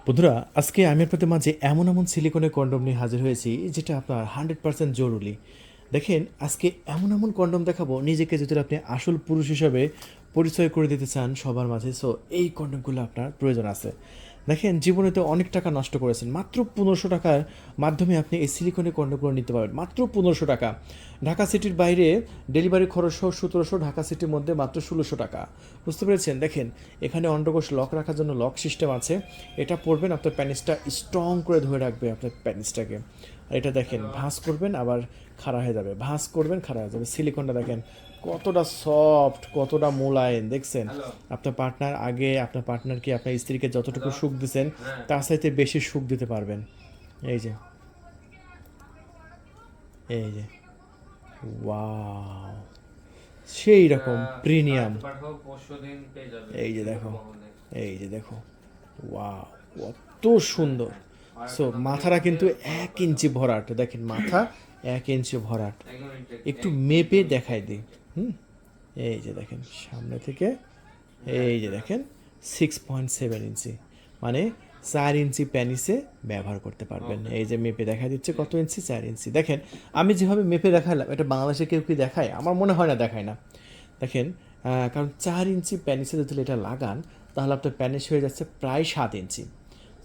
বন্ধুরা, আজকে আমি আপনাদের মাঝে এমন এমন সিলিকনের কন্ডম নিয়ে হাজির হয়েছি যেটা আপনার 100% জরুরি। দেখেন, আজকে এমন এমন কন্ডম দেখাবো নিজেকে যদি আপনি আসল পুরুষ হিসাবে পরিচয় করে দিতে চান সবার মাঝে, সো এই কন্ডমগুলো আপনার প্রয়োজন আছে। দেখেন, জীবনে তো অনেক টাকা নষ্ট করেছেন, মাত্র 1500 টাকার মাধ্যমে আপনি এই সিলিকনের কন্ডমগুলো নিতে পারবেন, মাত্র 1500 টাকা। ঢাকা সিটির বাইরে ডেলিভারি খরচ সহ 1700, ঢাকা সিটির মধ্যে মাত্র 1600 টাকা। বুঝতে পেরেছেন? দেখেন, এখানে অন্ডকোষ লক রাখার জন্য লক সিস্টেম আছে। এটা পরবেন, আপনার প্যানিসটা স্ট্রং করে ধরে রাখবে আপনার প্যানিসটাকে। আর এটা দেখেন, ভাঁজ করবেন আবার খাড়া হয়ে যাবে, ভাঁজ করবেন খাড়া হয়ে যাবে। সিলিকনটা দেখেন কতটা সফট, কতটা মোলায়েম, দেখছেন? আপনার পার্টনার আগে আপনার পার্টনারকে আপনার স্ত্রীকে যতটুকু সুখ দিচ্ছেন তার চাইতে বেশি সুখ দিতে পারবেন। এই যে, এই যে, ওয়াও, সেই রকম প্রিমিয়াম। এই যে দেখো, এই যে দেখো, ওয়াও, কত সুন্দর। সো মাথাটা কিন্তু 1 ইঞ্চি ভরাট, দেখেন মাথা 1 ইঞ্চি ভরাট। একটু মেপে দেখাই দিই। হুম, এই যে দেখেন সামনে থেকে, এই যে দেখেন 6.7 ইঞ্চি, মানে 4 ইঞ্চি প্যানিসে ব্যবহার করতে পারবেন। এই যে মেপে দেখা দিচ্ছে কত ইঞ্চি, 4 ইঞ্চি। দেখেন, আমি যেভাবে মেপে দেখালাম এটা বাংলাদেশে কেউ কি দেখায়? আমার মনে হয় না দেখায় না। দেখেন, কারণ 4 ইঞ্চি প্যানিসে যদি এটা লাগান তাহলে আপনার প্যানিস হয়ে যাচ্ছে প্রায় 7 ইঞ্চি।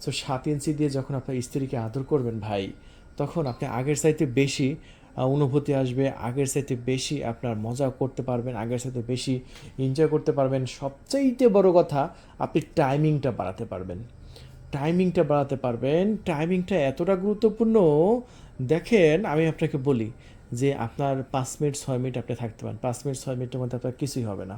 সো 7 ইঞ্চি দিয়ে যখন আপনার স্ত্রীকে আদর করবেন ভাই, তখন আপনি আগের চাইতে বেশি অনুভূতি আসবে, আগের চাইতে বেশি আপনার মজা করতে পারবেন, আগের চাইতে বেশি এনজয় করতে পারবেন। সবচাইতে বড় কথা, আপনি টাইমিংটা বাড়াতে পারবেন। টাইমিংটা বাড়াতে পারবেন, টাইমিংটা এতটা গুরুত্বপূর্ণ। দেখেন, আমি আপনাকে বলি যে আপনার 5 মিনিট 6 মিনিট আপনি থাকতে পারেন, 5 মিনিট 6 মিনিটের মধ্যে আপনার কিছুই হবে না।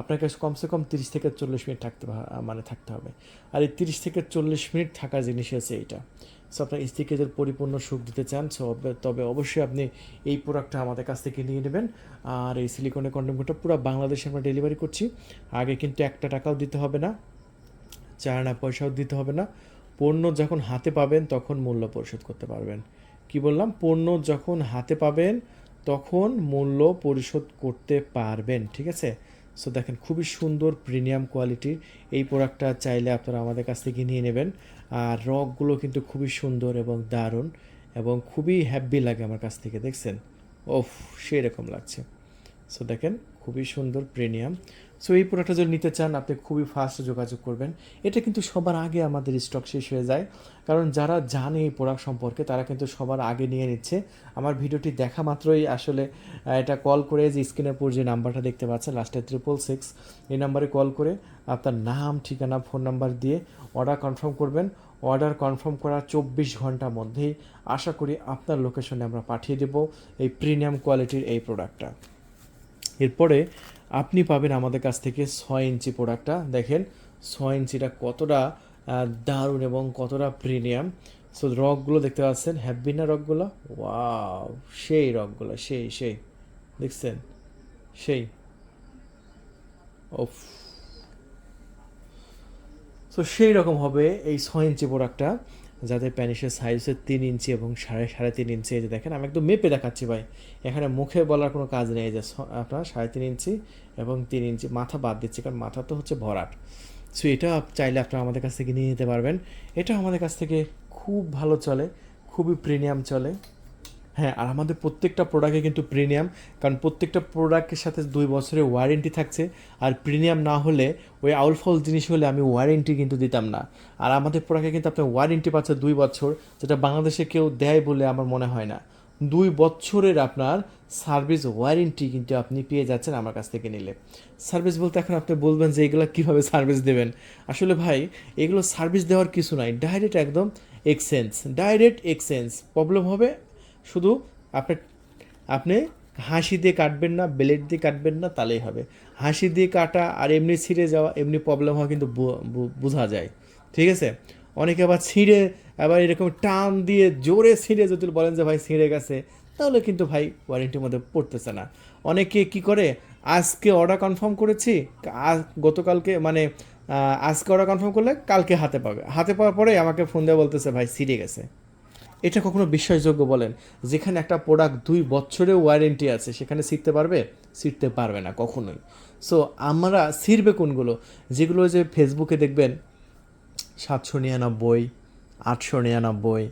আপনাকে কমসে কম 30 থেকে 40 মিনিট থাকতে হবে। আর এই 30 থেকে 40 মিনিট থাকার জিনিস আছে এইটা। সো আপনার স্ত্রীকে যদি পরিপূর্ণ সুখ দিতে চান, তবে অবশ্যই আপনি এই প্রোডাক্টটা আমাদের কাছ থেকে নিয়ে নেবেন। আর এই সিলিকনের কন্ডোমটা পুরো বাংলাদেশে আমরা ডেলিভারি করছি। আগে কিন্তু একটা টাকাও দিতে হবে না, চার পয়সাও দিতে হবে না। পণ্য যখন হাতে পাবেন তখন মূল্য পরিশোধ করতে পারবেন। কি বললাম? পণ্য যখন হাতে পাবেন তখন মূল্য পরিশোধ করতে পারবেন, ঠিক আছে? সো দেখেন, খুবই সুন্দর প্রিমিয়াম কোয়ালিটির এই প্রোডাক্টটা চাইলে আপনারা আমাদের কাছ থেকে নিয়ে নেবেন। আর রকগুলো কিন্তু খুবই সুন্দর এবং দারুণ, এবং খুবই হ্যাপি লাগে আমার কাছ থেকে, দেখছেন? ওফ, সেই রকম লাগছে। সো দেখেন, খুবই সুন্দর প্রিমিয়াম। সো এই প্রোডাক্টটা যদি নিতে চান আপনি খুবই ফাস্ট যোগাযোগ করবেন। এটা কিন্তু সবার আগে আমাদের স্টক শেষ হয়ে যায়, কারণ যারা জানে এই প্রোডাক্ট সম্পর্কে তারা কিন্তু সবার আগে নিয়ে নিচ্ছে। আমার ভিডিওটি দেখা মাত্রই আসলে এটা কল করে, যে স্ক্রিনের উপর যে নাম্বারটা দেখতে পাচ্ছেন লাস্টে 666, এই নাম্বারে কল করে আপনার নাম, ঠিকানা, ফোন নাম্বার দিয়ে অর্ডার কনফার্ম করবেন। অর্ডার কনফার্ম করার 24 ঘন্টার মধ্যেই আশা করি আপনার লোকেশনে আমরা পাঠিয়ে দেব এই প্রিমিয়াম কোয়ালিটির এই প্রোডাক্টটা। এরপরে আপনি পাবেন আমাদের কাছ থেকে 6 ইঞ্চি প্রোডাক্টটা। দেখেন 6 ইঞ্চিটা কতটা দারুণ এবং কতটা প্রিমিয়াম। সো রকগুলো দেখতে পাচ্ছেন, হ্যাপি না রকগুলো? ওয়াও, সেই রকগুলো, সেই সেই, দেখছেন? সেই, ওফ। সো সেই রকম হবে এই 6 ইঞ্চি প্রোডাক্টটা, যাদের প্যানিসের সাইজ হচ্ছে 3 ইঞ্চি এবং সাড়ে 3 ইঞ্চি। এই যে দেখেন, আমি একদম মেপে দেখাচ্ছি ভাই, এখানে মুখে বলার কোনো কাজ নেই। যে আপনার 3.5 ইঞ্চি এবং 3 ইঞ্চি, মাথা বাদ দিচ্ছি কারণ মাথা তো হচ্ছে ভরাট। সো এটা চাইলে আপনারা আমাদের কাছ থেকে নিয়ে নিতে পারবেন। এটা আমাদের কাছ থেকে খুব ভালো চলে, খুবই প্রিমিয়াম চলে। হ্যাঁ, আর আমাদের প্রত্যেকটা প্রোডাক্টে কিন্তু প্রিমিয়াম, কারণ প্রত্যেকটা প্রোডাক্টের সাথে 2 বছরের ওয়ারেন্টি থাকছে। আর প্রিমিয়াম না হলে, ওই আউলফল জিনিস হলে আমি ওয়ারেন্টি কিন্তু দিতাম না। আর আমাদের প্রোডাক্টে কিন্তু আপনার ওয়ারেন্টি পাচ্ছে 2 বছর, যেটা বাংলাদেশে কেউ দেয় বলে আমার মনে হয় না। 2 বছরের আপনার সার্ভিস ওয়ারেন্টি কিন্তু আপনি পেয়ে যাচ্ছেন আমার কাছ থেকে নিলে। সার্ভিস বলতে এখন আপনি বলবেন যে এগুলো কীভাবে সার্ভিস দেবেন? আসলে ভাই, এগুলো সার্ভিস দেওয়ার কিছু নাই, ডাইরেক্ট একদম এক্সচেঞ্জ, ডাইরেক্ট এক্সচেঞ্জ। প্রবলেম হবে শুধু আপনি আপনি হাসি দিয়ে কাটবেন না, ব্লেড দিয়ে কাটবেন না, তাহলেই হবে। হাসি দিয়ে কাটা আর এমনি ছিঁড়ে যাওয়া, এমনি প্রবলেম হয় কিন্তু বোঝা যায়, ঠিক আছে? অনেকে আবার ছিঁড়ে, আবার এরকম টান দিয়ে জোরে ছিঁড়ে যদি বলেন যে ভাই ছিঁড়ে গেছে, তাহলে কিন্তু ভাই ওয়ারেন্টির মধ্যে পড়তেছে না। অনেকে কি করে, আজকে অর্ডার কনফার্ম করেছি, গতকালকে মানে আজকে অর্ডার কনফার্ম করলে কালকে হাতে পাবে, হাতে পাওয়ার পরে আমাকে ফোন দিয়ে বলতেছে ভাই ছিঁড়ে গেছে। এটা কখনো বিশ্বাসযোগ্য বলেন? যেখানে একটা প্রোডাক্ট 2 বছরের ওয়ারেন্টি আছে সেখানে ছিঁড়তে পারবে? ছিঁড়তে পারবে না কখনোই। সো আমরা ছিঁড়বে কোনগুলো? যেগুলো যে ফেসবুকে দেখবেন 799, 899,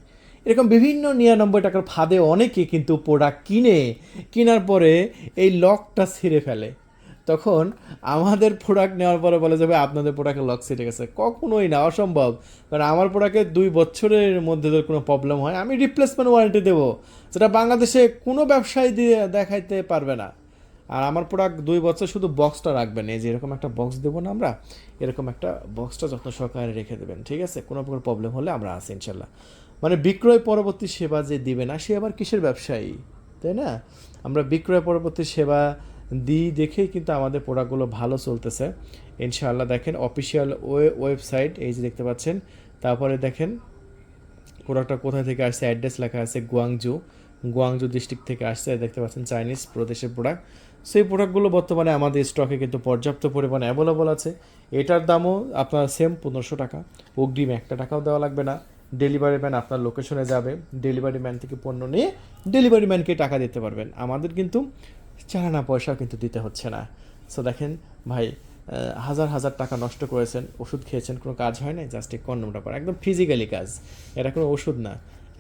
এরকম বিভিন্ন 99 টাকার ফাঁদে অনেকে কিন্তু প্রোডাক্ট কেনার পরে এই লকটা ছিঁড়ে ফেলে। তখন আমাদের প্রোডাক্ট নেওয়ার পরে বলে যাবে আপনাদের প্রোডাক্টের লক ছিঁড়ে গেছে। কখনোই না, অসম্ভব। কারণ আমার প্রোডাক্টে 2 বছরের মধ্যে যদি কোনো প্রবলেম হয় আমি রিপ্লেসমেন্ট ওয়ারেন্টি দেবো, যেটা বাংলাদেশে কোনো ব্যবসায়ী দিয়ে দেখাইতে পারবে না। আর আমার প্রোডাক্ট 2 বছর, শুধু বক্সটা রাখবেন, এই যে এরকম একটা বক্স দেবো না আমরা, এরকম একটা বক্সটা যত্ন সহকারে রেখে দেবেন, ঠিক আছে? কোনো প্রকার প্রবলেম হলে আমরা আছি ইনশাল্লাহ। মানে বিক্রয় পরবর্তী সেবা যে দিবে না, সে আবার কিসের ব্যবসায়ী, তাই না? আমরা বিক্রয় পরবর্তী সেবা দিই দেখেই কিন্তু আমাদের প্রোডাক্টগুলো ভালো চলতেছে ইনশাআল্লাহ। দেখেন অফিসিয়াল ওয়েবসাইট, এই যে দেখতে পাচ্ছেন। তারপরে দেখেন প্রোডাক্টটা কোথায় থেকে আসছে, অ্যাড্রেস লেখা আছে গুয়াংজু ডিস্ট্রিক্ট থেকে আসছে, দেখতে পাচ্ছেন চাইনিজ প্রদেশের প্রোডাক্ট। সেই প্রোডাক্টগুলো বর্তমানে আমাদের স্টকে কিন্তু পর্যাপ্ত পরিমাণে অ্যাভেলেবল আছে। এটার দামও আপনার সেম 1500 টাকা, অগ্রিম 1 টাকাও দেওয়া লাগবে না। ডেলিভারি ম্যান আপনার লোকেশনে যাবে, ডেলিভারি ম্যান থেকে পণ্য নিয়ে ডেলিভারি ম্যানকে টাকা দিতে পারবেন। আমাদের কিন্তু চালানা পয়সাও কিন্তু দিতে হচ্ছে না। সো দেখেন ভাই, হাজার হাজার টাকা নষ্ট করেছেন, ওষুধ খেয়েছেন, কোনো কাজ হয় না, জাস্ট এই কন্ডমটা পরা, একদম ফিজিক্যালি কাজ। এটা কোনো ওষুধ না,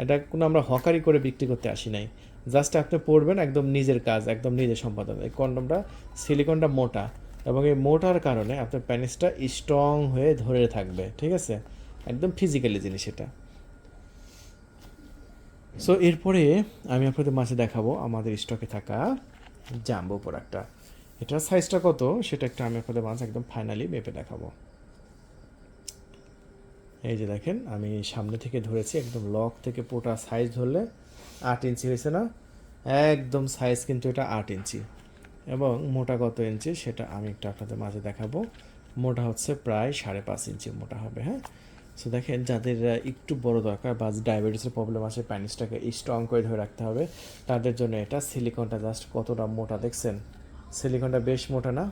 এটা কোনো আমরা হকারি করে বিক্রি করতে আসি নাই। জাস্ট আপনি পড়বেন, একদম নিজের কাজ, একদম নিজের সম্পাদন। এই কন্ডমটা সিলিকনটা মোটা, এবং এই মোটার কারণে আপনার প্যানিসটা স্ট্রং হয়ে ধরে থাকবে, ঠিক আছে? একদম ফিজিক্যালি জিনিস এটা। সো এরপরে আমি আপনাদের মাঝে দেখাবো আমাদের স্টকে থাকা জাম্বো প্রোডাক্টটা। এটার সাইজটা কত সেটা একটু আমি আপনাদের মাঝে একদম ফাইনালি মেপে দেখাবো। এই যে দেখেন, আমি সামনে থেকে ধরেছি, একদম লক থেকে পুরোটা সাইজ ধরলে 8 ইঞ্চি হয়েছে না? একদম সাইজ কিন্তু এটা 8 ইঞ্চি। এবং মোটা কত ইঞ্চি সেটা আমি একটু আপনাদের মাঝে দেখাবো। মোটা হচ্ছে প্রায় 5.5 ইঞ্চি মোটা হবে, হ্যাঁ? সো দেখেন, যাদের একটু বড় দরকার বা ডায়াবেটিসের প্রবলেম আছে, প্যানিসটাকে স্ট্রং করে ধরে রাখতে হবে, তাদের জন্য এটা সিলিকনটা জাস্ট কতটা মোটা দেখছেন? সিলিকনটা বেশ মোটা না?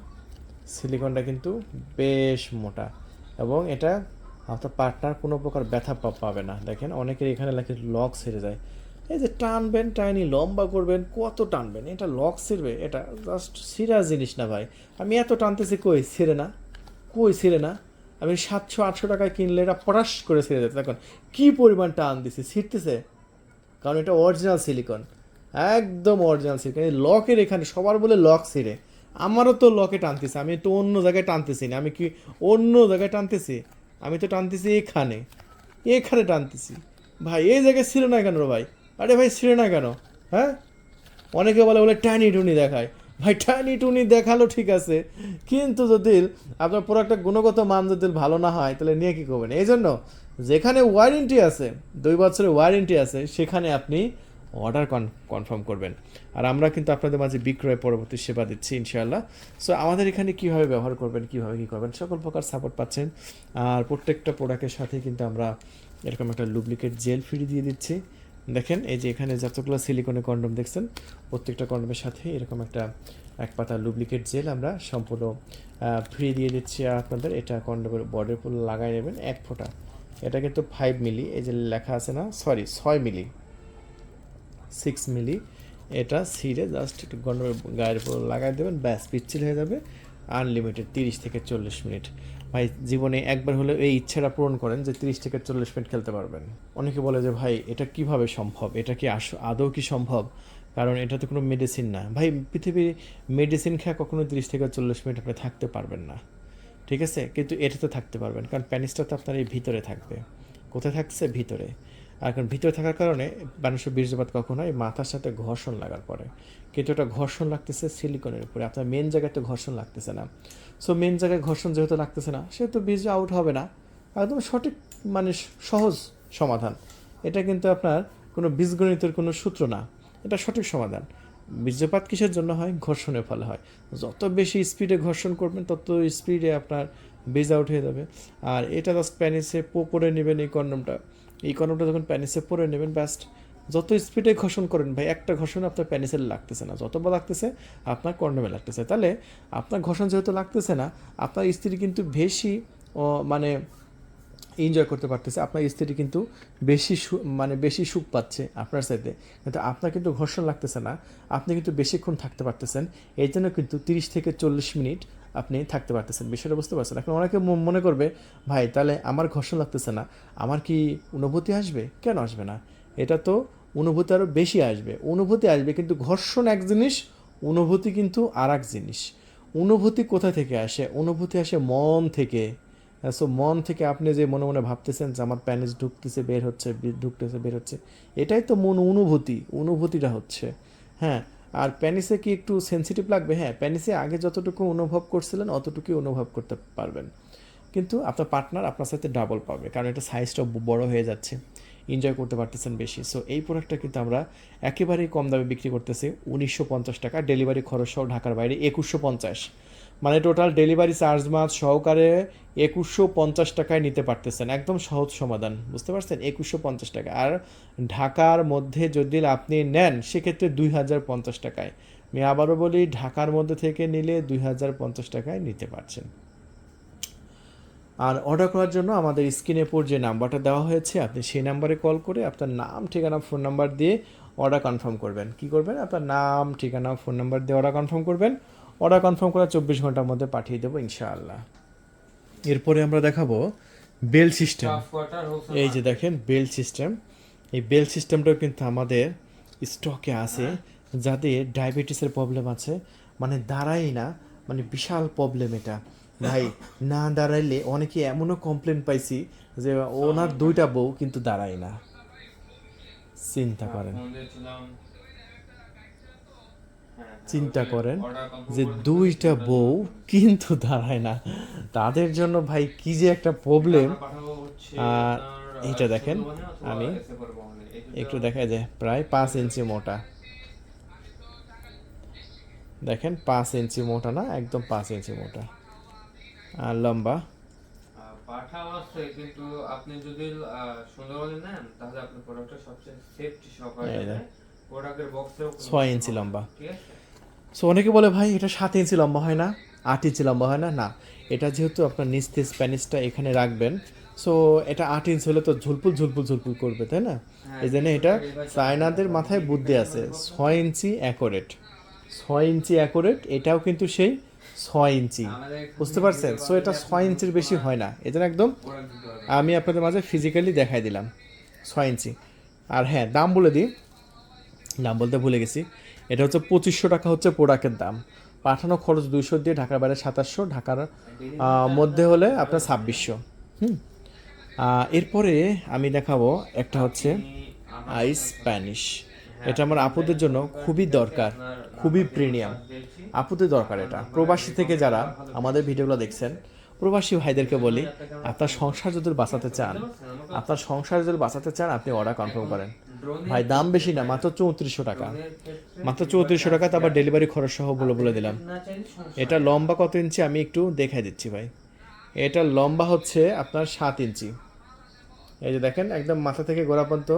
সিলিকনটা কিন্তু বেশ মোটা, এবং এটা আপনার পার্টনার কোনো প্রকার ব্যথা পাবে না। দেখেন অনেকের এখানে লাগে লক ছেড়ে যায়, এই যে টানবেন, টাইনি লম্বা করবেন, কত টানবেন, এটা লক ছিঁড়বে? এটা জাস্ট ছিঁড়া জিনিস না ভাই। আমি এত টানতেছি, কই ছিঁড়ে না, কই ছিঁড়ে না। আমি 700-800 টাকায় কিনলে এটা পটাশ করে ছিঁড়ে যেত। দেখুন কী পরিমাণ টান দিছি, ছিঁড়তেছে, কারণ এটা অরিজিনাল সিলিকন, একদম অরিজিনাল সিলিকন। এই লকের এখানে সবার বলে লক ছিঁড়ে, আমারও তো লকে টানতেছে, আমি তো অন্য জায়গায় টানতেছি না। আমি কি অন্য জায়গায় টানতেছি? আমি তো টানতেছি এখানে, এখানে টানতেছি। ভাই এই জায়গায় ছিঁড়ে না কেন ভাই? আরে ভাই ছিঁড়ে না কেন? হ্যাঁ, অনেকে বলে বলে টানি টুনি দেখায়। ভাই টানি টুনি দেখালো ঠিক আছে, কিন্তু যদি আপনার প্রোডাক্টের গুণগত মান যদি ভালো না হয় তাহলে নিয়ে কী করবেন? এই জন্য যেখানে ওয়ারেন্টি আছে, 2 বছরের ওয়ারেন্টি আছে, সেখানে আপনি অর্ডার কনফার্ম করবেন। আর আমরা কিন্তু আপনাদের মাঝে বিক্রয় পরবর্তী সেবা দিচ্ছি ইনশাআল্লাহ। সো আমাদের এখানে কীভাবে ব্যবহার করবেন, কীভাবে কী করবেন, সকল প্রকার সাপোর্ট পাচ্ছেন। আর প্রত্যেকটা প্রোডাক্টের সাথে কিন্তু আমরা এরকম একটা লুব্রিকেট জেল ফ্রি দিয়ে দিচ্ছি। দেখেন এই যে এখানে যতগুলো সিলিকনের কন্ডম দেখছেন, প্রত্যেকটা কন্ডমের সাথে এরকম একটা 1 পাতা লুব্রিকেট জেল আমরা সম্পূর্ণ ফ্রি দিয়ে দিচ্ছি আপনাদের। এটা কন্ডমের বডির উপর লাগাই নেবেন 1 ফোঁটা। এটা কিন্তু 5 মিলি, এই যে লেখা আছে না, সরি 6 মিলি, 6 মিলি। এটা ছিঁড়ে জাস্ট একটু কন্ডমের গায়ের উপর লাগাই দেবেন, ব্যাস পিচ্ছিল হয়ে যাবে। আনলিমিটেড 30 থেকে 40 মিনিট। ভাই জীবনে একবার হলে এই ইচ্ছাটা পূরণ করেন যে 30 থেকে 40 মিনিট খেলতে পারবেন। অনেকে বলে যে ভাই এটা কিভাবে সম্ভব, এটা কি আদৌ কি সম্ভব? কারণ এটা তো কোনো মেডিসিন না ভাই। পৃথিবীর মেডিসিন খেয়ে কখনো 30 থেকে 40 মিনিট আপনি থাকতে পারবেন না, ঠিক আছে? কিন্তু এটাতে থাকতে পারবেন, কারণ প্যানিসটা তো আপনার এই ভিতরে থাকবে। কোথায় থাকছে? ভিতরে। আর কারণ ভিতরে থাকার কারণে মানুষের বীর্যপাত কখন হয়? মাথার সাথে ঘর্ষণ লাগার পরে। কিন্তু এটা ঘর্ষণ লাগতেছে সিলিকনের উপরে, আপনার মেন জায়গায় তো ঘর্ষণ লাগতেছে না। সো মেন জায়গায় ঘর্ষণ যেহেতু লাগতেছে না, সেহেতু বীর্য আউট হবে না। একদম সঠিক, মানে সহজ সমাধান। এটা কিন্তু আপনার কোনো বীজগণিতের কোনো সূত্র না, এটা সঠিক সমাধান। বীর্যপাত কিসের জন্য হয়? ঘর্ষণের ফলে হয়। যত বেশি স্পিডে ঘর্ষণ করবেন তত স্পিডে আপনার বীজ আউট হয়ে যাবে। আর এটা জাস্ট প্যানিসে পরে নেবেন এই কন্ডমটা। এই কন্ডমটা যখন প্যানিসে পরে নেবেন, ব্যাস্ট যত স্পিডে ঘর্ষণ করেন ভাই, একটা ঘর্ষণ আপনার প্যানিসে লাগতেছে না, যতবার লাগতেছে আপনার কন্ডমে লাগতেছে। তাহলে আপনার ঘর্ষণ যেহেতু লাগতেছে না, আপনার স্ত্রী কিন্তু বেশি মানে এনজয় করতে পারতেছে, আপনার স্ত্রী কিন্তু বেশি সুখ পাচ্ছে আপনার সাথে। কিন্তু আপনার কিন্তু ঘর্ষণ লাগতেছে না, আপনি কিন্তু বেশিক্ষণ থাকতে পারতেছেন। এই জন্য কিন্তু 30 থেকে 40 মিনিট আপনি থাকতে পারতেছেন। বিষয়টা বুঝতে পারছেন? এখন অনেকে মনে করবে ভাই তাহলে আমার ঘর্ষণ লাগতেছে না, আমার কি অনুভূতি আসবে? কেন আসবে না? এটা তো অনুভূতি আরও বেশি আসবে। অনুভূতি আসবে, কিন্তু ঘর্ষণ এক জিনিস, অনুভূতি কিন্তু আর এক জিনিস। অনুভূতি কোথা থেকে আসে? অনুভূতি আসে মন থেকে। সো মন থেকে আপনি যে মনে মনে ভাবতেছেন যে আমার প্যানিস ঢুকতেছে বের হচ্ছে, ঢুকতেছে বের হচ্ছে, এটাই তো মন অনুভূতি, অনুভূতিটা হচ্ছে। হ্যাঁ, আর প্যানিসে কি একটু সেন্সিটিভ লাগবে? হ্যাঁ, প্যানিসে আগে যতটুকু অনুভব করছিলেন অতটুকুই অনুভব করতে পারবেন, কিন্তু আপনার পার্টনার আপনার সাথে ডাবল পাবে, কারণ এটা সাইজটা বড় হয়ে যাচ্ছে, এনজয় করতে পারতেছেন বেশি। সো এই প্রোডাক্টটা কিন্তু আমরা একেবারেই কম দামে বিক্রি করতেছি, 1950 টাকা, ডেলিভারি খরচ সহ ঢাকার বাইরে 2150, মানে টোটাল ডেলিভারি চার্জ মাছ সহকারে 2150 টাকায় নিতে পারতেছেন। একদম সহজ সমাধান, বুঝতে পারছেন? 2150 টাকা। আর ঢাকার মধ্যে যদি আপনি নেন সেক্ষেত্রে 2050 টাকায়। আমি আবারও বলি, ঢাকার মধ্যে থেকে নিলে 2050 টাকায় নিতে পারছেন। আর অর্ডার করার জন্য আমাদের স্ক্রিনের উপর যে নাম্বারটা দেওয়া হয়েছে, আপনি সেই নাম্বারে কল করে আপনার নাম, ঠিকানা, ফোন নাম্বার দিয়ে অর্ডার কনফার্ম করবেন। কি করবেন? আপনার নাম, ঠিকানা, ফোন নাম্বার দিয়ে অর্ডার কনফার্ম করবেন। অর্ডার কনফার্ম করে 24 ঘন্টার মধ্যে পাঠিয়ে দেবো ইনশাআল্লাহ। এরপরে আমরা দেখাবো বেল সিস্টেম। এই যে দেখেন বেল সিস্টেম, এই বেল সিস্টেমটাও কিন্তু আমাদের স্টকে আছে। যাদের ডায়াবেটিসের প্রবলেম আছে, মানে দাঁড়াই না, মানে বিশাল প্রবলেম এটা ভাই। না দাঁড়াইলে অনেকে এমনও কমপ্লেন পাইছি যে ওনার 2টা বউ কিন্তু দাঁড়ায় না। চিন্তা করেন, চিন্তা করেন যে 2টা বউ কিন্তু দাঁড়ায় না, তাদের জন্য ভাই কি যে একটা প্রবলেম। আর এইটা দেখেন, আমি একটু দেখা যায় প্রায় 5 ইঞ্চি মোটা, দেখেন 5 ইঞ্চি মোটা না, একদম 5 ইঞ্চি মোটা আর লম্বা। পাঠা আছে, কিন্তু আপনি যদি সুন্দরবনে নেন তাহলে আপনি প্রোডাক্টটা সবচেয়ে সেফটি সহকারে নেবেন। প্রোডাক্টের বক্সেও 6 ইঞ্চি লম্বা। ঠিক আছে। সো অনেকে বলে ভাই এটা 7 ইঞ্চি লম্বা হয় না, 8 ইঞ্চি লম্বা হয় না। না, এটা যেহেতু আপনার নিচ থেকে স্প্যানিশটা এখানে রাখবেন, সো এটা 8 ইঞ্চি হলে তো ঝুলপুল ঝুলপুল ঝুলপুল করবে, তাই না? এই জন্য এটা চায়নাদের মাথায় বুদ্ধি আছে, 6 ইঞ্চি অ্যাকোরেট, 6 ইঞ্চি অ্যাকোরেট। এটাও কিন্তু সেই 6 ইঞ্চি, বুঝতে পারছেন? সো এটা 6 ইঞ্চির বেশি হয় না, এজন্য একদম আমি আপনাদের মাঝে ফিজিক্যালি দেখাই দিলাম 6 ইঞ্চি। আর হ্যাঁ, দাম বলে দিই, দাম বলতে ভুলে গেছি। এটা হচ্ছে 2500 টাকা হচ্ছে প্রোডাক্টের দাম। পাঠানো খরচ 200 দিয়ে, ঢাকার বাইরে 2700, ঢাকার মধ্যে হলে আপনার 2600। এরপরে আমি দেখাবো একটা হচ্ছে আইস স্প্যানিশ। এটা আমার আপুদের জন্য খুবই দরকার, খুবই প্রিমিয়াম, আপুদের দরকার এটা। প্রবাসী থেকে যারা আমাদের ভিডিওগুলো দেখছেন, প্রবাসী ভাইদেরকে বলি, আপনার সংসার যদি বাঁচাতে চান, আপনার সংসার যদি বাঁচাতে চান, আপনি অর্ডার কনফার্ম করেন। ভাই দাম বেশি না, মাত্র 3400 টাকা, মাত্র 3400 টাকা। তারপর ডেলিভারি খরচ সহ বলে দিলাম। এটা লম্বা কত ইঞ্চি আমি একটু দেখাই দিচ্ছি ভাই। এটা লম্বা হচ্ছে আপনার 7 ইঞ্চি। এই যে দেখেন, একদম মাথা থেকে গোড়া পর্যন্ত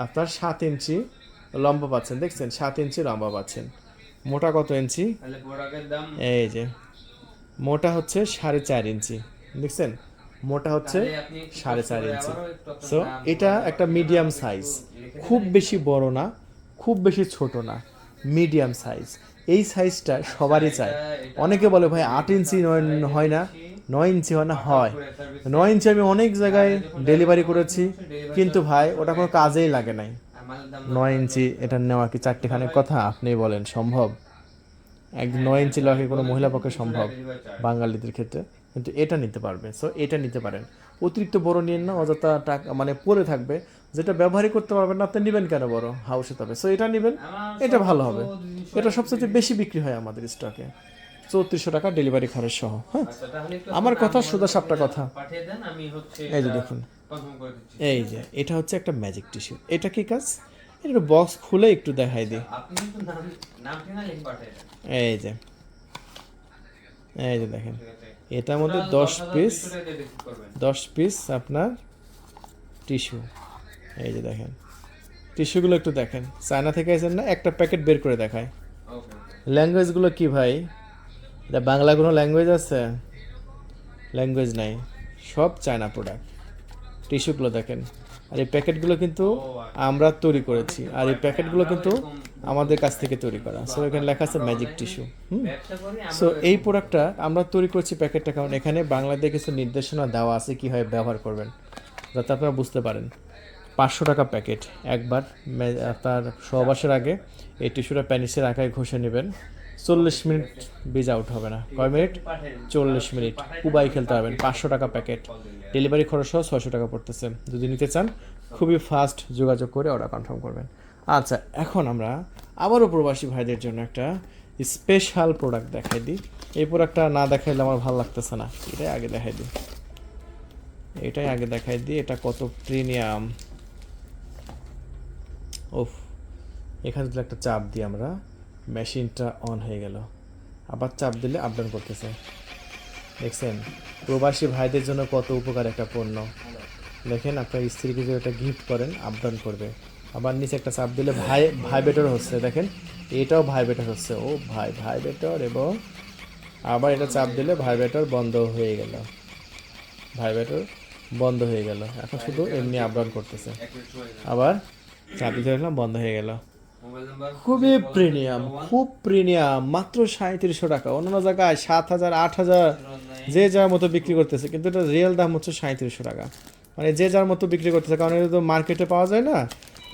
আপনার 7 ইঞ্চি লম্বা পাচ্ছেন, দেখছেন? 7 ইঞ্চি লম্বা পাচ্ছেন। মোটা কত ইঞ্চি? এই যে মোটা হচ্ছে 4.5 ইঞ্চি, দেখছেন? মোটা হচ্ছে 4.5 ইঞ্চি। সো এটা একটা মিডিয়াম সাইজ, খুব বেশি বড় না, খুব বেশি ছোট না, মিডিয়াম সাইজ। এই সাইজটা সবারই চাই। অনেকে বলে ভাই 8 ইঞ্চি হয় না, 9 ইঞ্চি হয় না। হয়, 9 ইঞ্চি আমি অনেক জায়গায় ডেলিভারি করেছি, কিন্তু ভাই ওটা কোনো কাজেই লাগে নাই। 9 ইঞ্চি এটা নেওয়া কি চারটেখানের কথা? আপনি বলেন সম্ভব? 9 ইঞ্চি লওয়া কি কোনো মহিলা পক্ষে সম্ভব বাঙালিদের ক্ষেত্রে? কিন্তু এটা নিতে পারবে। সো এটা নিতে পারেন। অতিরিক্ত বড় নিন না, অযথা টাকা মানে পরে থাকবে, যেটা ব্যবহারই করতে পারবেন না আপনি নেবেন কেন বড় হাউসে? তবে সো এটা নেবেন, এটা ভালো হবে। এটা সবচেয়ে বেশি বিক্রি হয় আমাদের স্টকে, 3400 টাকা ডেলিভারি খরচ সহ। হ্যাঁ, আমার কথা সোজা সাপটা কথা। এই যে দেখুন, এই যে এটা হচ্ছে একটা ম্যাজিক টিস্যু। এটা কি কাজ? এটা বক্স খুলে একটু দেখাই দিই। এই যে, এই যে দেখেন, এটার মধ্যে 10 পিস আপনার টিস্যু। এই যে দেখেন, টিস্যুগুলো একটু দেখেন, চায়না থেকে এসেন না, একটা প্যাকেট বের করে দেখায়। ল্যাঙ্গুয়েজগুলো কি ভাই? এটা বাংলা কোনো ল্যাঙ্গুয়েজ আছে? ল্যাঙ্গুয়েজ নাই, সব চায়না প্রোডাক্ট। টিস্যুগুলো দেখেন, আর এই প্যাকেটগুলো কিন্তু আমরা তৈরি করেছি, আর এই প্যাকেটগুলো কিন্তু আমাদের কাছ থেকে তৈরি করা। সো এখানে লেখা আছে ম্যাজিক টিস্যু। ব্যবসা করি সো এই প্রোডাক্টটা আমরা তৈরি করছি প্যাকেটটা, কারণ এখানে বাংলাদেশে কিছু নির্দেশনা দেওয়া আছে কীভাবে ব্যবহার করবেন, যাতে আপনারা বুঝতে পারেন। 500 টাকা প্যাকেট, একবার তার সহবাসের আগে এই টিস্যুটা প্যানিসের আঁকায় ঘষে নেবেন। 40 মিনিট বীজ আউট হবে না। কয় মিনিট? 40 মিনিট। কুবাই খেলতে হবেন। 500 টাকা প্যাকেট, ডেলিভারি খরচ সহ 600 টাকা পড়তেছে। যদি নিতে চান খুবই ফাস্ট যোগাযোগ করে অর্ডার কনফার্ম করবেন। আচ্ছা, এখন আমরা আবারও প্রবাসী ভাইদের জন্য একটা স্পেশাল প্রোডাক্ট দেখাই দিই। এই প্রোডাক্টটা না দেখাইলে আমার ভালো লাগতেছে না, এটাই আগে দেখাই দিই। এটা কত প্রিমিয়াম। ওফ, এখানে দিলে একটা চাপ দিই আমরা, মেশিনটা অন হয়ে গেল। আবার চাপ দিলে আপ ডাউন করতেছে। দেখছেন প্রবাসী ভাইদের জন্য কত উপকার একটা পণ্য। দেখেন আপনার স্ত্রীকে যদি একটা গিফট করেন, আপ ডাউন করবে। আবার নিচে একটা চাপ দিলে ভাইব্রেটর হচ্ছে, দেখেন এটাও ভাইব্রেটর হচ্ছে। ও ভাইব্রেটর, এবং আবার এটা চাপ দিলে ভাইব্রেটর বন্ধ হয়ে গেল। এখন শুধু এমনি আপ ডাউন করতেছে। আবার চাপ দিতে রাখলাম, বন্ধ হয়ে গেল। খুবই খুব প্রিমিয়াম, মাত্র 3700 টাকা। অন্যান্য জায়গায় 7000 8000 যে যার মতো বিক্রি করতেছে, কিন্তু এটা রিয়েল দাম হচ্ছে 3700 টাকা। মানে যে যার মতো বিক্রি করতেছে, কারণ এটা তো মার্কেটে পাওয়া যায় না।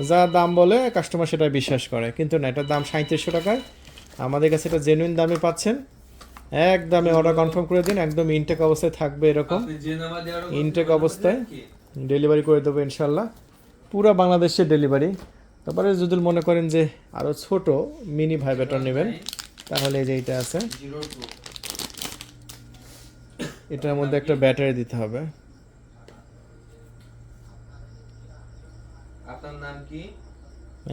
যা দাম বলে কাস্টমার সেটা বিশ্বাস করে, কিন্তু না, এটার দাম 3700 টাকায়। আমাদের কাছে এটা জেনুইন দামে পাচ্ছেন। একদমে অর্ডার কনফার্ম করে দিন, একদম ইনটেক অবস্থায় থাকবে এরকম। ইনটেক অবস্থায় ডেলিভারি করে দেবো ইনশাল্লাহ, পুরো বাংলাদেশে ডেলিভারি। তারপরে যদি মনে করেন যে আরও ছোট মিনি ভাইব্রেটর নেবেন, তাহলে এই যে এটা আছে, এটার মধ্যে একটা ব্যাটারি দিতে হবে। আপনার নাম কি?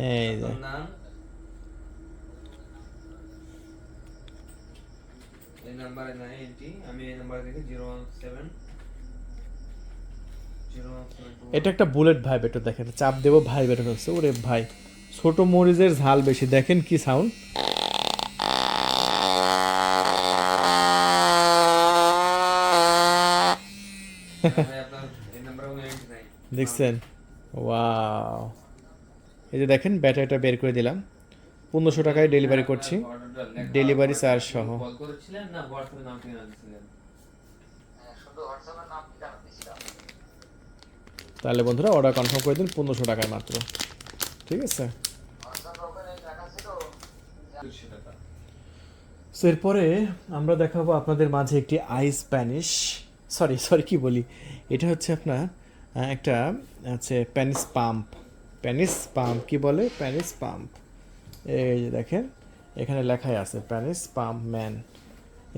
এই যে নাম, এই নাম্বারে নাই এন্টি, আমি এই নাম্বারে দেখি 017 এটা একটা বুলেট ভাইব্রেটর। দেখেন চাপ দেবো, ভাইব্রেটর হচ্ছে। ওরে ভাই, ছোট মরিচের ঝাল বেশি। দেখেন কি সাউন্ড। দেখছেন? ওয়াও, এই যে দেখেন ব্যাটারিটা বের করে দিলাম। 1500 টাকায় ডেলিভারি করছি, ডেলিভারি চার্জ সহ। কল করেছিলেন না হোয়াটসঅ্যাপে নাম ঠিকানা দিয়েছিলেন? তাহলে বন্ধুরা অর্ডার কনফার্ম করে দিন 1500 টাকায় মাত্র। ঠিক আছে? সো এরপরে আমরা দেখাবো আপনাদের মাঝে একটি সরি কি বলি, এটা হচ্ছে আপনার একটা আছে প্যানিস পাম্প কি বলে, প্যানিস পাম্প। এই যে দেখেন এখানে লেখাই আছে প্যানিস পাম্প ম্যান।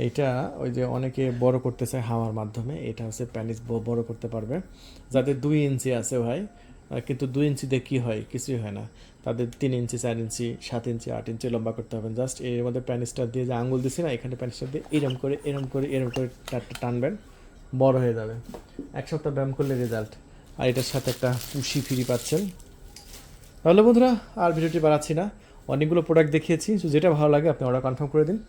এইটা ওই যে অনেকে বড় করতে চায় হাওয়ার মাধ্যমে, এটা হচ্ছে প্যানিস বড় করতে পারবে। যাদের 2 ইঞ্চি আছে ভাই, কিন্তু 2 ইঞ্চিতে কী হয়, কিছুই হয় না। তাদের 3 ইঞ্চি 4 ইঞ্চি 7 ইঞ্চি 8 ইঞ্চি লম্বা করতে হবে। জাস্ট এর মধ্যে প্যানিসটা দিয়ে, যে আঙুল দিছি না, এখানে প্যানিসটা দিয়ে এরম করে টানবেন, বড় হয়ে যাবে। 1 সপ্তাহ ব্যায়াম করলে রেজাল্ট। আর এটার সাথে একটা পুশি ফ্রি পাচ্ছেন। তাহলে বন্ধুরা আর ভিডিওটি বাড়াচ্ছি না, অনেকগুলো প্রোডাক্ট দেখিয়েছি। যেটা ভালো লাগে আপনি অর্ডার কনফার্ম করে দিন,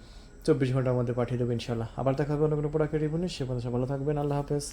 24 ঘন্টার মধ্যে পাঠিয়ে দেবো ইনশাল্লাহ। আবার দেখা হবে অন্য কোনো প্রোডাক্টের রিভিউ নিয়ে। সে পর্যন্ত ভালো থাকবেন। আল্লাহ হাফেজ।